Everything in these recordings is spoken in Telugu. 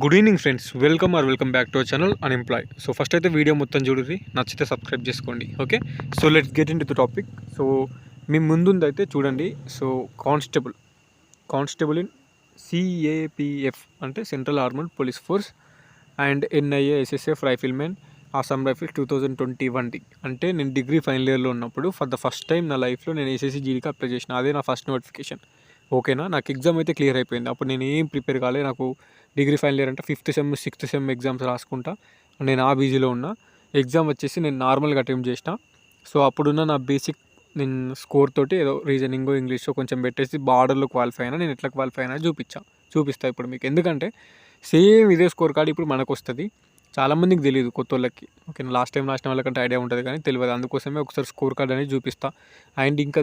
Good evening friends, welcome back to our channel unemploy. So first అయితే వీడియో మొత్తం చూడండి, నచ్చితే సబ్స్క్రైబ్ చేసుకోండి. Okay, so let's get into the topic. So మీ ముందుందైతే చూడండి. సో కానిస్టేబుల్ ఇన్ సిఏపిఎఫ్ అంటే central armed police force and NIA SSF riflemen Assam rifles 2021ది. అంటే నేను డిగ్రీ ఫైనల్ ఇయర్లో ఉన్నప్పుడు ఫర్ ద ఫస్ట్ టైం నా లైఫ్లో నేను ఎస్ఎస్సి జీడీకి అప్లై చేసిన. అదే నా ఫస్ట్ నోటిఫికేషన్. ఓకేనా, నాకు ఎగ్జామ్ అయితే క్లియర్ అయిపోయింది. అప్పుడు నేను ఏం ప్రిపేర్ కాలేదు. నాకు డిగ్రీ ఫైనల్ ఇయర్ అంటే 5th sem 6th sem exams రాసుకుంటా నేను ఆ బీజీలో ఉన్నా. ఎగ్జామ్ వచ్చేసి నేను నార్మల్గా అటెంప్ట్ చేసిన. సో అప్పుడున్న నా బేసిక్ నేను స్కోర్ తోటి ఏదో రీజనింగ్ ఇంగ్లీష్ కొంచెం పెట్టేసి బార్డర్లో క్వాలిఫై అయినా. నేను ఎట్లా క్వాలిఫై అయినా చూపిస్తా ఇప్పుడు మీకు. ఎందుకంటే సేమ్ ఇదే స్కోర్ కార్డ్ ఇప్పుడు మనకు వస్తుంది. చాలామందికి తెలియదు, కొత్త వాళ్ళకి. ఓకే, లాస్ట్ టైం రాసిన వాళ్ళకంటే ఐడియా ఉంటుంది కానీ తెలియదు. అందుకోసమే ఒకసారి స్కోర్ కార్డ్ అనేది చూపిస్తా. అండ్ ఇంకా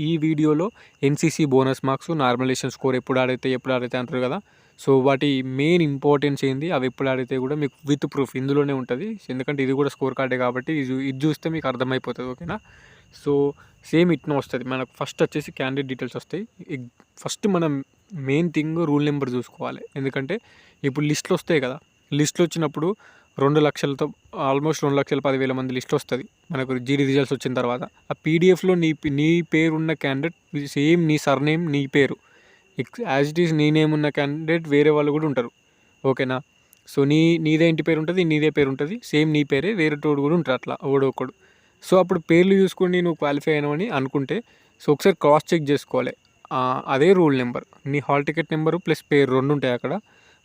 ఈ వీడియోలో NCC bonus marks, normalisation score ఎప్పుడు ఆడితే అంటారు కదా. సో వాటి మెయిన్ ఇంపార్టెన్స్ ఏంది, అవి ఎప్పుడు ఆడితే కూడా మీకు విత్ ప్రూఫ్ ఇందులోనే ఉంటుంది. ఎందుకంటే ఇది కూడా స్కోర్ కార్డే కాబట్టి ఇది చూస్తే మీకు అర్థమైపోతుంది. ఓకేనా, సో సేమ్ ఇట్నే వస్తుంది మనకు. ఫస్ట్ వచ్చేసి క్యాండిడేట్ డీటెయిల్స్ వస్తాయి. ఫస్ట్ మనం మెయిన్ థింగ్ రూల్ నెంబర్ చూసుకోవాలి. ఎందుకంటే ఇప్పుడు లిస్టులు వస్తాయి కదా, లిస్టులు వచ్చినప్పుడు 2 లక్షలతో ఆల్మోస్ట్ 2,10,000 మంది లిస్ట్ వస్తుంది మనకు జీడీ రిజల్ట్స్ వచ్చిన తర్వాత. ఆ పీడిఎఫ్లో నీ పేరు ఉన్న క్యాండిడేట్ సేమ్ నీ సర్నేమ్, నీ పేరు యాజ్ ఇట్ ఈస్ నీ నేమ్ ఉన్న క్యాండిడేట్ వేరే వాళ్ళు కూడా ఉంటారు. ఓకేనా, సో నీదే ఇంటి పేరు ఉంటుంది, నీదే పేరు ఉంటుంది, సేమ్ నీ పేరే వేరే తోడు కూడా ఉంటారు, అట్లా ఒకడు. సో అప్పుడు పేర్లు చూసుకొని నువ్వు క్వాలిఫై అయినావని అనుకుంటే సో ఒకసారి క్రాస్ చెక్ చేసుకోవాలి. అదే రూల్ నెంబర్, నీ హాల్ టికెట్ నెంబరు ప్లస్ పేరు 2 ఉంటాయి అక్కడ.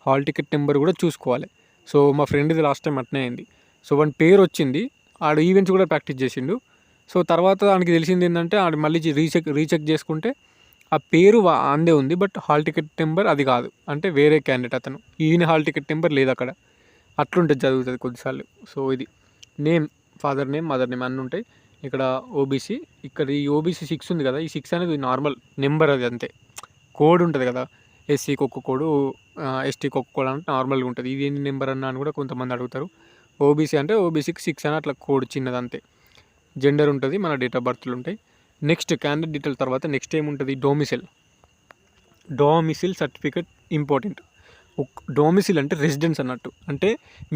హాల్ టికెట్ నెంబర్ కూడా చూసుకోవాలి. సో మా ఫ్రెండ్ది లాస్ట్ టైం అట్నే అయింది. సో వాడి పేరు వచ్చింది, ఆడు ఈవెంట్స్ కూడా ప్రాక్టీస్ చేసిండు. సో తర్వాత దానికి తెలిసింది ఏంటంటే ఆడు మళ్ళీ రీచెక్ చేసుకుంటే ఆ పేరు అందే ఉంది, బట్ హాల్ టికెట్ నెంబర్ అది కాదు, అంటే వేరే క్యాండిడేట్ అతను. ఈయన హాల్ టికెట్ నెంబర్ లేదు అక్కడ. అట్లుంటుంది, జరుగుతుంది కొద్దిసార్లు. సో ఇది name, father name, mother name అన్నీ ఉంటాయి. ఇక్కడ ఓబీసీ, ఇక్కడ ఈ ఓబీసీ 6 ఉంది కదా, ఈ 6 అనేది నార్మల్ నెంబర్, అది అంతే. కోడ్ ఉంటుంది కదా, ఎస్సీకి ఒక్క కోడు, ఎస్టీకి ఒక్క కోడ్ అంటే నార్మల్గా ఉంటుంది. ఇది ఎన్ని నెంబర్ అన్నా అని కూడా కొంతమంది అడుగుతారు. ఓబీసీ అంటే ఓబీసీకి 6 అని అట్లా కోడ్ చిన్నది అంతే. జెండర్ ఉంటుంది, మన డేట్ ఆఫ్ బర్త్లు ఉంటాయి. నెక్స్ట్ క్యాండిడేట్ డీటెయిల్ తర్వాత నెక్స్ట్ ఏముంటుంది, డొమిసిల్ సర్టిఫికేట్ ఇంపార్టెంట్. డొమిసిల్ అంటే రెసిడెన్స్ అన్నట్టు, అంటే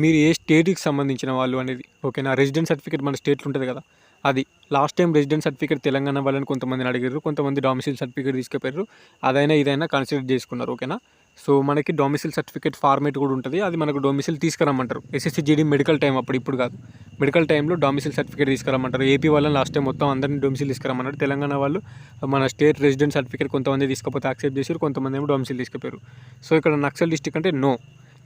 మీరు ఏ స్టేట్కి సంబంధించిన వాళ్ళు అనేది. ఓకేనా, రెసిడెన్స్ సర్టిఫికేట్ మన స్టేట్లో ఉంటుంది కదా అది. Last time residence certificate Telangana వాళ్ళని కొంతమందిని అడిగారు, కొంతమంది డొమిసిల్ సర్టిఫికేట్ తీసుకుపోయారు. అదైనా ఇదైనా కన్సిడర్ చేసుకున్నారు. ఓకేనా, సో మనకి డొమిసిల్ సర్టిఫికేట్ ఫార్మేట్ కూడా ఉంటుంది, అది మనకు డొమిసిల్ తీసుకురమ్మంటారు. ఎస్ఎస్సి జీడీ మెడికల్ టైం అప్పుడు, ఇప్పుడు కాదు. మెడికల్ టైంలో డొమిసిల్ సర్టిఫికేట్ తీసుకురమ్మంటారు. ఏపీ వాళ్ళని లాస్ట్ టైం మొత్తం అందరినీ డొమిసిల్ తీసుకురమ్మన్నారు. తెలంగాణ వాళ్ళు మన స్టేట్ రెసిడెన్స్ సర్టిఫికేట్ కొంతమంది తీసుకపోతే యాక్సెప్ట్ చేశారు, కొంతమంది ఏమో డొమిసిల్ తీసుకుపోయారు. సో ఇక్కడ నక్సల్ డిస్టిక్ అంటే నో,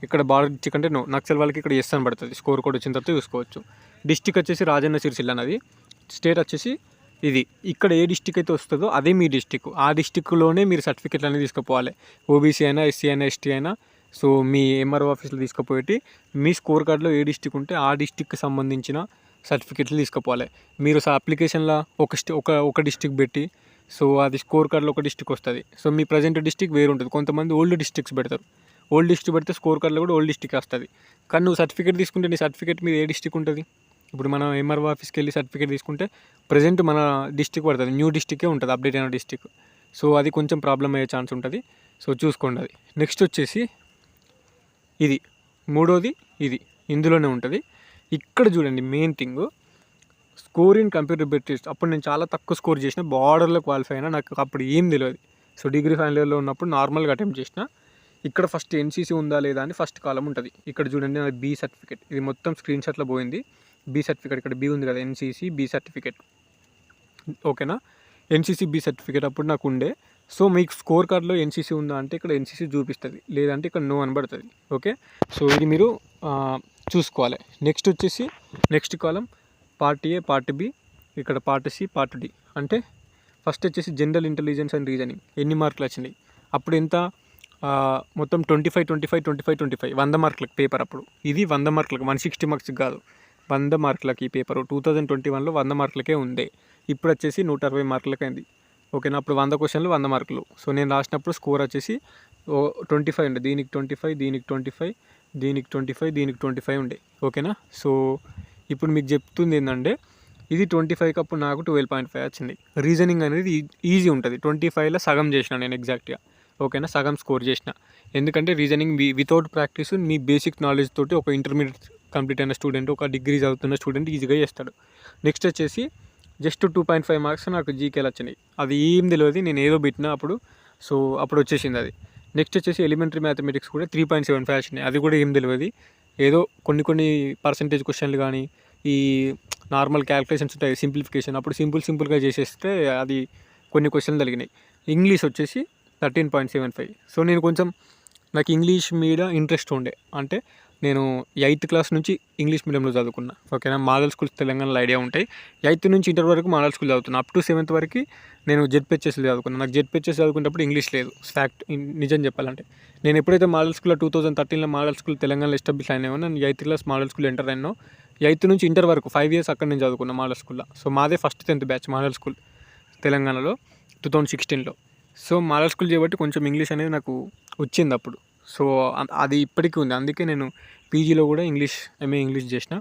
ఇక్కడ బార్డర్ డిస్టిక్ అంటే నో. నక్సల్ వాళ్ళకి ఇక్కడ ఎస్ అని పడుతుంది. స్కోర్ కోడ్ వచ్చిన తర్వాత చూసుకోవచ్చు. డిస్టిక్ వచ్చేసి రాజన్న సిరిసిల్ల అన్నది, స్టేట్ వచ్చేసి ఇది. ఇక్కడ ఏ డిస్టిక్ అయితే వస్తుందో అదే మీ డిస్టిక్. ఆ డిస్టిక్లోనే మీరు సర్టిఫికేట్లు అనేది తీసుకుపోవాలి. ఓబీసీ అయినా, ఎస్సీ అయినా, ఎస్టీ అయినా. సో మీ ఎంఆర్ఓ ఆఫీస్లో తీసుకుపోయి మీ స్కోర్ కార్డులో ఏ డిస్టిక్ ఉంటే ఆ డిస్టిక్కి సంబంధించిన సర్టిఫికేట్లు తీసుకుపోవాలి. మీరు అప్లికేషన్లో ఒక డిస్టిక్ పెట్టి, సో అది స్కోర్ కార్డులో ఒక డిస్టిక్ వస్తుంది. సో మీ ప్రజెంట్ డిస్టిక్ వేరు ఉంటుంది. కొంతమంది ఓల్డ్ డిస్టిక్స్ పెడతారు. ఓల్డ్ డిస్టిక్ పెడితే స్కోర్ కార్డులో కూడా ఓల్డ్ డిస్టిక్ వస్తుంది. కానీ నువ్వు సర్టిఫికేట్ తీసుకుంటే నీ సర్టిఫికేట్ మీద ఏ డిస్టిక్ ఉంటుంది. ఇప్పుడు మనం ఎంఆర్ఓ ఆఫీస్కి వెళ్ళి సర్టిఫికేట్ తీసుకుంటే ప్రజెంట్ మన డిస్టిక్ పడుతుంది, న్యూ డిస్టికే ఉంటుంది, అప్డేట్ అయిన డిస్టిక్. సో అది కొంచెం ప్రాబ్లం అయ్యే ఛాన్స్ ఉంటుంది. సో చూసుకోండి అది. నెక్స్ట్ వచ్చేసి ఇది మూడోది, ఇది ఇందులోనే ఉంటుంది. ఇక్కడ చూడండి main thing, score in computer based test. అప్పుడు నేను చాలా తక్కువ స్కోర్ చేసిన, బార్డర్లో క్వాలిఫై అయినా. నాకు అప్పుడు ఏం తెలియదు. సో డిగ్రీ ఫైనల్ ఇయర్లో ఉన్నప్పుడు నార్మల్గా అటెంప్ట్ చేసిన. ఇక్కడ ఫస్ట్ ఎన్సీసీ ఉందా లేదా అని ఫస్ట్ కాలం ఉంటుంది. ఇక్కడ చూడండి నాది బి సర్టిఫికేట్, ఇది మొత్తం స్క్రీన్ షాట్లో పోయింది. బి సర్టిఫికేట్, ఇక్కడ బి ఉంది కదా, ఎన్సీసీ బి సర్టిఫికేట్. ఓకేనా, ఎన్సీసీ బి సర్టిఫికేట్ అప్పుడు నాకు ఉండే. సో మీకు స్కోర్ కార్డులో ఎన్సీసీ ఉందా అంటే ఇక్కడ ఎన్సీసీ చూపిస్తుంది, లేదంటే ఇక్కడ నో అని పడుతుంది. ఓకే, సో ఇది మీరు చూసుకోవాలి. నెక్స్ట్ వచ్చేసి next column part A, part B, ఇక్కడ పార్ట్ సి, పార్ట్ డి. అంటే ఫస్ట్ వచ్చేసి జనరల్ ఇంటెలిజెన్స్ అండ్ రీజనింగ్ ఎన్ని మార్కులు వచ్చినాయి. అప్పుడు ఎంత, మొత్తం 25 100 మార్కులకు పేపర్. అప్పుడు ఇది 100 మార్కులకు, 160 మార్క్స్కి కాదు, 100 మార్కులకి ఈ పేపరు. 2021లో 100 మార్కులకే ఉంది. ఇప్పుడు వచ్చేసి 160 మార్కులకి అయింది. ఓకేనా, అప్పుడు 100 క్వశ్చన్లు 100 మార్కులు. సో నేను రాసినప్పుడు స్కోర్ వచ్చేసి 25 ఉండే, దీనికి 25, దీనికి 25, దీనికి 25, దీనికి 25 ఉండే. ఓకేనా, సో ఇప్పుడు మీకు చెప్తుంది ఏంటంటే ఇది 25కి అప్పుడు నాకు 12.5 వచ్చింది. రీజనింగ్ అనేది ఈజీ ఉంటుంది. 25లో సగం చేసిన నేను ఎగ్జాక్ట్గా. ఓకేనా, సగం స్కోర్ చేసిన. ఎందుకంటే రీజనింగ్ వితౌట్ ప్రాక్టీస్ మీ బేసిక్ నాలెడ్జ్ తోటి ఒక ఇంటర్మీడియట్ కంప్లీట్ అయిన స్టూడెంట్, ఒక డిగ్రీ చదువుతున్న స్టూడెంట్ ఈజీగా చేస్తాడు. నెక్స్ట్ వచ్చేసి జస్ట్ 2.5 మార్క్స్ నాకు జీకేలు వచ్చినాయి. అది ఏం తెలియదు, నేను ఏదో పెట్టినా అప్పుడు, సో అప్పుడు వచ్చేసింది అది. నెక్స్ట్ వచ్చేసి ఎలిమెంటరీ మ్యాథమెటిక్స్ కూడా 3.75 వచ్చినాయి. అది కూడా ఏం తెలియదు, ఏదో కొన్ని పర్సంటేజ్ క్వశ్చన్లు కానీ ఈ నార్మల్ క్యాలిక్యులేషన్స్ ఉంటాయి సింప్లిఫికేషన్, అప్పుడు సింపుల్గా చేసేస్తే అది కొన్ని క్వశ్చన్లు కలిగినాయి. ఇంగ్లీష్ వచ్చేసి 13.75. సో నేను కొంచెం నాకు ఇంగ్లీష్ మీద ఇంట్రెస్ట్ ఉండే, అంటే నేను 8th క్లాస్ నుంచి ఇంగ్లీష్ మీడియంలో చదువుకున్నా. ఓకేనా, మోడల్ స్కూల్స్ తెలంగాణలో ఐడియా ఉంటాయి. 8th నుంచి ఇంటర్ వరకు మోడల్ స్కూల్ చదువుతున్నా. అప్ టు 7th వరకు నేను జెడ్పీహెచ్ఎస్లో చదువుకున్నాను. నాకు జెడ్పీహెచ్ఎస్ చదువుకున్నప్పుడు ఇంగ్లీష్ లేదు. ఫ్యాక్ట్, నిజం చెప్పాలంటే నేను ఎప్పుడైతే మోడల్ స్కూల్లో 2013లో మోడల్ స్కూల్ తెలంగాణలో ఎస్టాబ్లిష్ అయినాయో, నేను 8th class modal school enter అయినాను. 8th నుంచి ఇంటర్ వరకు 5 years అక్కడ నేను చదువుకున్నా మోడల్ స్కూల్లో. సో మాదే first 10th batch model school తెలంగాణలో 2016లో. సో మోడల్ స్కూల్ చేయబట్టి కొంచెం ఇంగ్లీష్ అనేది నాకు వచ్చింది అప్పుడు. సో అది ఇప్పటికీ ఉంది. అందుకే నేను పీజీలో కూడా ఎంఏ ఇంగ్లీష్ చేసిన.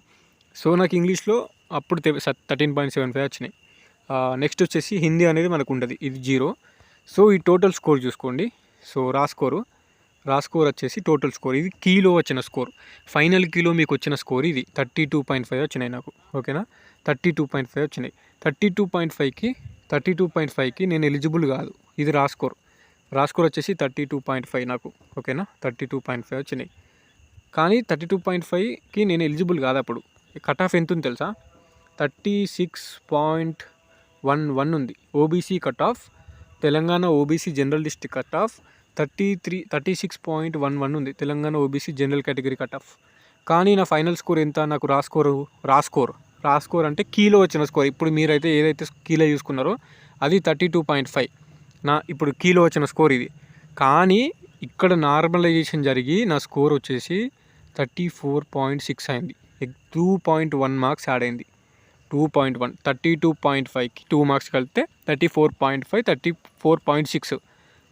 సో నాకు ఇంగ్లీష్లో అప్పుడు 13.75 వచ్చినాయి. నెక్స్ట్ వచ్చేసి హిందీ అనేది మనకు ఉండదు, ఇది 0. సో ఈ టోటల్ స్కోర్ చూసుకోండి. సో రా స్కోర్ వచ్చేసి టోటల్ స్కోర్, ఇది కీలో వచ్చిన స్కోర్. ఫైనల్ కీలో మీకు వచ్చిన స్కోర్ ఇది 32.5 వచ్చినాయి నాకు. ఓకేనా, 32.5 వచ్చినాయి. 32.5కి నేను ఎలిజిబుల్ కాదు. ఇది రా స్కోర్ వచ్చేసి 32.5 నాకు. ఓకేనా, 32.5 వచ్చినాయి. కానీ 32.5కి నేను ఎలిజిబుల్ కాదు. అప్పుడు కట్ ఆఫ్ ఎంత ఉంది తెలుసా, 36.11 ఉంది. OBC cut off, Telangana OBC general district cut off 36.11 ఉంది. Telangana OBC general category cut off. కానీ నా ఫైనల్ స్కోర్ ఎంత, నాకు రా స్కోర్ అంటే కీలో వచ్చిన స్కోర్. ఇప్పుడు మీరైతే ఏదైతే కీలో చూసుకున్నారో అది 32.5 నా ఇప్పుడు కీలో వచ్చిన స్కోర్ ఇది. కానీ ఇక్కడ నార్మలైజేషన్ జరిగి నా స్కోర్ వచ్చేసి 34.6 అయింది. 2.1 మార్క్స్ యాడ్ అయింది. 2.1 32.5కి 2 మార్క్స్ కలిపితే 34.5 34.6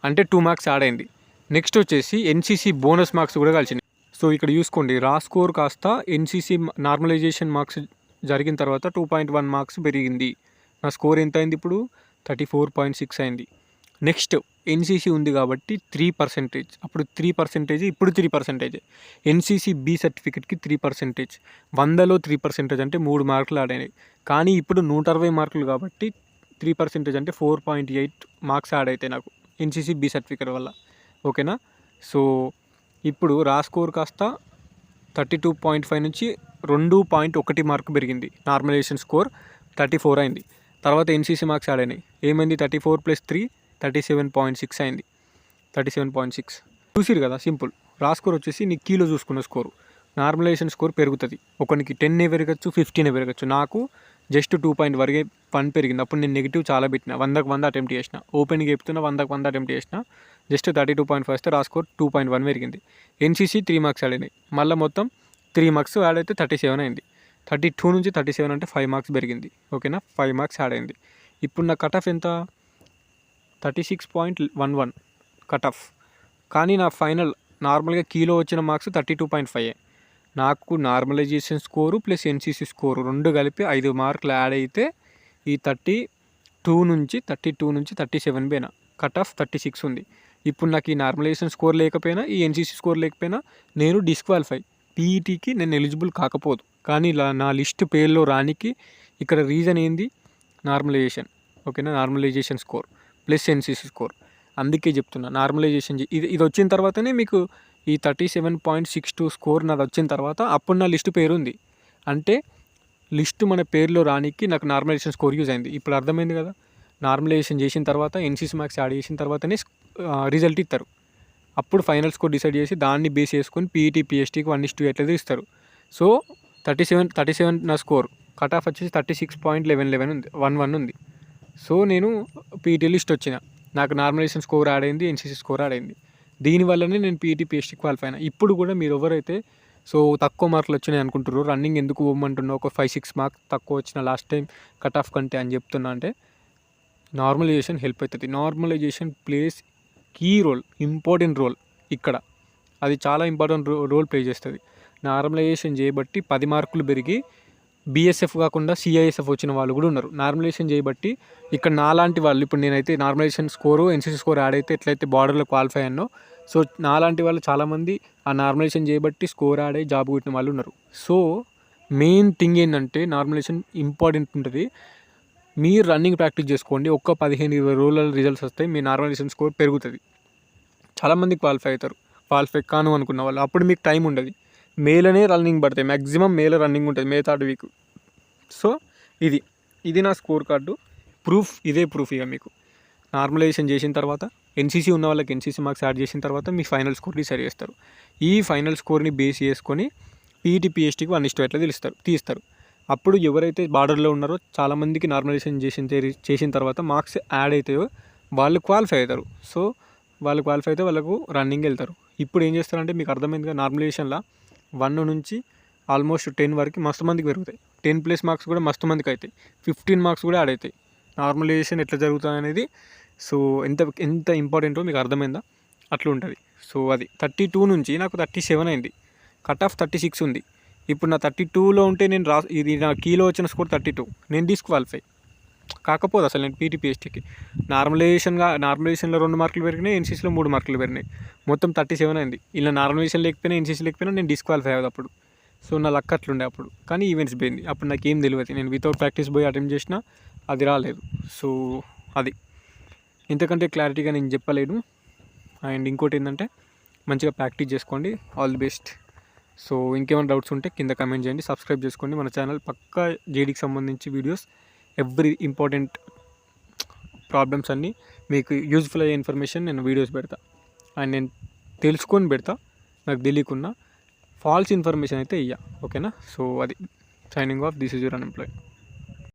అంటే 2 మార్క్స్ యాడ్ అయింది. నెక్స్ట్ వచ్చేసి ఎన్సీసీ బోనస్ మార్క్స్ కూడా కలిసినాయి. సో ఇక్కడ చూసుకోండి, రా స్కోర్ కాస్త ఎన్సీసీ నార్మలైజేషన్ మార్క్స్ జరిగిన తర్వాత 2.1 మార్క్స్ పెరిగింది. నా స్కోర్ ఎంత అయింది ఇప్పుడు, 34.6 అయింది. నెక్స్ట్ ఎన్సీసీ ఉంది కాబట్టి 3%, అప్పుడు 3%, ఇప్పుడు 3%. ఎన్సీసీ బి సర్టిఫికెట్కి 3%, 100లో 3% అంటే 3 మార్కులు యాడ్ అయినాయి. కానీ ఇప్పుడు 160 మార్కులు కాబట్టి 3% అంటే 4.8 మార్క్స్ యాడ్ అవుతాయి నాకు ఎన్సీసీ బి సర్టిఫికెట్ వల్ల. ఓకేనా, సో ఇప్పుడు రా స్కోర్ కాస్త 32.5 నుంచి 2.1 మార్కు పెరిగింది. నార్మలైజేషన్ స్కోర్ 34 అయింది. తర్వాత ఎన్సీసీ మార్క్స్ యాడ్ అయినాయి. ఏమైంది, 34 + 3 37.6 అయింది. 37.6 చూసిరు కదా, సింపుల్. రా స్కోర్ వచ్చేసి నీ కీలో చూసుకున్న స్కోరు. నార్మలైజేషన్ స్కోర్ పెరుగుతుంది. ఒకనికి 10 పెరగచ్చు, 15 పెరగచ్చు. నాకు జస్ట్ 2.1 పెరిగింది. అప్పుడు నేను నెగిటివ్ చాలా పెట్టిన, 100కి 100 అటెంప్ట్ చేసిన. ఓపెన్గా చెప్తున్నా 100కి 100 అటెంప్ట్ చేసిన. జస్ట్ 32.5 వస్తే రా స్కోర్ 2.1 పెరిగింది. ఎన్సీసీ 3 మార్క్స్ యాడ్ అయినాయి. మళ్ళీ మొత్తం 3 మార్క్స్ యాడ్ అయితే 37 అయింది. 32 నుంచి 37 అంటే 5 మార్క్స్ పెరిగింది. ఓకేనా, 5 మార్క్స్ యాడ్ అయింది. ఇప్పుడు నా కట్ ఆఫ్ ఎంత, 36.11 కట్ ఆఫ్. కానీ నా ఫైనల్ నార్మల్గా కీలో వచ్చిన మార్క్స్ 32.5. నాకు normalisation score plus NCC score 2 కలిపి 5 మార్కులు యాడ్ అయితే ఈ 32 నుంచి 37 పోయినా. కట్ ఆఫ్ 36 ఉంది. ఇప్పుడు నాకు ఈ నార్మలైజేషన్ స్కోర్ లేకపోయినా, ఈ ఎన్సీసీ స్కోర్ లేకపోయినా నేను డిస్క్వాలిఫై, పీఈటీకి నేను ఎలిజిబుల్ కాకపోదు. కానీ నా లిస్ట్ పేర్లో రానికి ఇక్కడ రీజన్ ఏంది, నార్మలైజేషన్. ఓకేనా, normalisation score plus NCC score. అందుకే చెప్తున్నా, నార్మలైజేషన్ ఇది వచ్చిన తర్వాతనే మీకు ఈ 37.62 స్కోర్ నాది వచ్చిన తర్వాత అప్పుడు నా లిస్టు పేరు ఉంది. అంటే లిస్టు మన పేరులో రానికి నాకు నార్మలైజేషన్ స్కోర్ యూజ్ అయింది. ఇప్పుడు అర్థమైంది కదా, నార్మలైజేషన్ చేసిన తర్వాత ఎన్సీసీ మార్క్స్ యాడ్ చేసిన తర్వాతనే రిజల్ట్ ఇస్తారు. అప్పుడు ఫైనల్ స్కోర్ డిసైడ్ చేసి దాన్ని బేస్ చేసుకొని పీఈటీ పిఎస్టీకి 1:2 ఎట్లా ఇస్తారు. సో 37 నా స్కోర్. కట్ ఆఫ్ వచ్చేసి 36.11 ఉంది. సో నేను పీఈటీ లిస్ట్ వచ్చిన, నాకు నార్మలైజేషన్ స్కోర్ యాడ్ అయింది, ఎన్సీసీ స్కోర్ యాడ్ అయింది. దీనివల్లనే నేను పీఈటీ పిఎస్టీ క్వాలిఫై అయినా. ఇప్పుడు కూడా మీరు ఎవరైతే సో తక్కువ మార్కులు వచ్చినాయి అనుకుంటారు, రన్నింగ్ ఎందుకు పోమంటున్నా, ఒక 5-6 మార్క్స్ తక్కువ వచ్చిన లాస్ట్ టైం కట్ ఆఫ్ కంటే అని చెప్తున్నా, అంటే నార్మలైజేషన్ హెల్ప్ అవుతుంది. Normalisation plays key role, important role ఇక్కడ. అది చాలా ఇంపార్టెంట్ రోల్ ప్లే చేస్తుంది. నార్మలైజేషన్ చేయబట్టి 10 మార్కులు పెరిగి బీఎస్ఎఫ్ కాకుండా సిఐఎస్ఎఫ్ వచ్చిన వాళ్ళు కూడా ఉన్నారు. నార్మలైజేషన్ చేయబట్టి ఇక్కడ నాలాంటి వాళ్ళు, ఇప్పుడు నేనైతే normalization score NCC score add అయితే ఎట్లయితే బార్డర్లో క్వాలిఫై అన్నో, సో నాలాంటి వాళ్ళు చాలామంది ఆ నార్మలైజేషన్ చేయబట్టి స్కోర్ యాడ్ అయ్యి జాబ్ కొట్టిన వాళ్ళు ఉన్నారు. సో మెయిన్ థింగ్ ఏంటంటే నార్మలైజేషన్ ఇంపార్టెంట్ ఉంటుంది. మీరు రన్నింగ్ ప్రాక్టీస్ చేసుకోండి, ఒక్క 15-20 రోజుల రిజల్ట్స్ వస్తాయి, మీ నార్మలైజేషన్ స్కోర్ పెరుగుతుంది. చాలామంది క్వాలిఫై అవుతారు, క్వాలిఫై కాను అనుకున్న వాళ్ళు. అప్పుడు మీకు టైం ఉండదు, మేలోనే రన్నింగ్ పడతాయి, మ్యాక్సిమం మేలో రన్నింగ్ ఉంటుంది, మే 3rd వీక్. సో ఇది నా స్కోర్ కార్డు ప్రూఫ్, ఇదే ప్రూఫ్. ఇక మీకు నార్మలైజేషన్ చేసిన తర్వాత ఎన్సీసీ ఉన్న వాళ్ళకి ఎన్సీసీ మార్క్స్ యాడ్ చేసిన తర్వాత మీ ఫైనల్ స్కోర్ని సరి చేస్తారు. ఈ ఫైనల్ స్కోర్ని బేస్ చేసుకొని పీఈటీ పిఎస్టీకి 1:2 ఎట్లా తీస్తారు. అప్పుడు ఎవరైతే బార్డర్లో ఉన్నారో చాలామందికి నార్మలైజేషన్ చేసిన తర్వాత మార్క్స్ యాడ్ అవుతాయో వాళ్ళు క్వాలిఫై అవుతారు. సో వాళ్ళు క్వాలిఫై అయితే వాళ్ళకు రన్నింగ్ వెళ్తారు. ఇప్పుడు ఏం చేస్తారంటే మీకు అర్థమైందిగా, నార్మలైజేషన్లో 1 నుంచి ఆల్మోస్ట్ 10 వరకు మస్తు మందికి పెరుగుతాయి. 10+ మార్క్స్ కూడా మస్తు మందికి అవుతాయి, 15 మార్క్స్ కూడా యాడ్ అవుతాయి. నార్మలైజేషన్ ఎట్లా జరుగుతుంది అనేది సో ఎంత ఇంపార్టెంటో మీకు అర్థమైందా, అట్లా ఉంటుంది. సో అది 32 నుంచి నాకు 37 అయింది, కట్ ఆఫ్ 36 ఉంది. ఇప్పుడు నా 32లో ఉంటే నేను ఇది నా కీలో వచ్చిన స్కోర్ 32, నేను డిస్క్వాలిఫై కాకపోదు అసలు. నేను పీటీపీఎస్టీకి నార్మలైజేషన్లో 2 మార్కులు పెరిగినాయి, ఎన్సీసీలో 3 మార్కులు పెరిగినాయి, మొత్తం 37 అయింది. ఇలా నార్మలైజేషన్ లేకపోయినా ఎన్సీసీ లేకపోయినా నేను డిస్క్వాలిఫై అయ్యేది అప్పుడు. సో నా లక్ అట్లుండే అప్పుడు. కానీ ఈవెంట్స్ పోయింది, అప్పుడు నాకు ఏం తెలియదు. నేను వితౌట్ ప్రాక్టీస్ పోయి అటెంప్ట్ చేసినా అది రాలేదు. సో అది ఇంతకంటే క్లారిటీగా నేను చెప్పలేను. అండ్ ఇంకోటి ఏంటంటే మంచిగా ప్రాక్టీస్ చేసుకోండి. All the best. సో ఇంకేమైనా డౌట్స్ ఉంటే కింద కామెంట్ చేయండి, సబ్స్క్రైబ్ చేసుకోండి. మన ఛానల్ పక్కా జేడీకి సంబంధించి వీడియోస్, ఎవ్రీ ఇంపార్టెంట్ ప్రాబ్లమ్స్ అన్నీ మీకు యూజ్ఫుల్ అయ్యే ఇన్ఫర్మేషన్ నేను వీడియోస్ పెడతా. అండ్ నేను తెలుసుకొని పెడతా, నాకు తెలియకున్నా ఫాల్స్ ఇన్ఫర్మేషన్ అయితే ఇయ్య. ఓకేనా? సో అది signing off, this is your unemploy.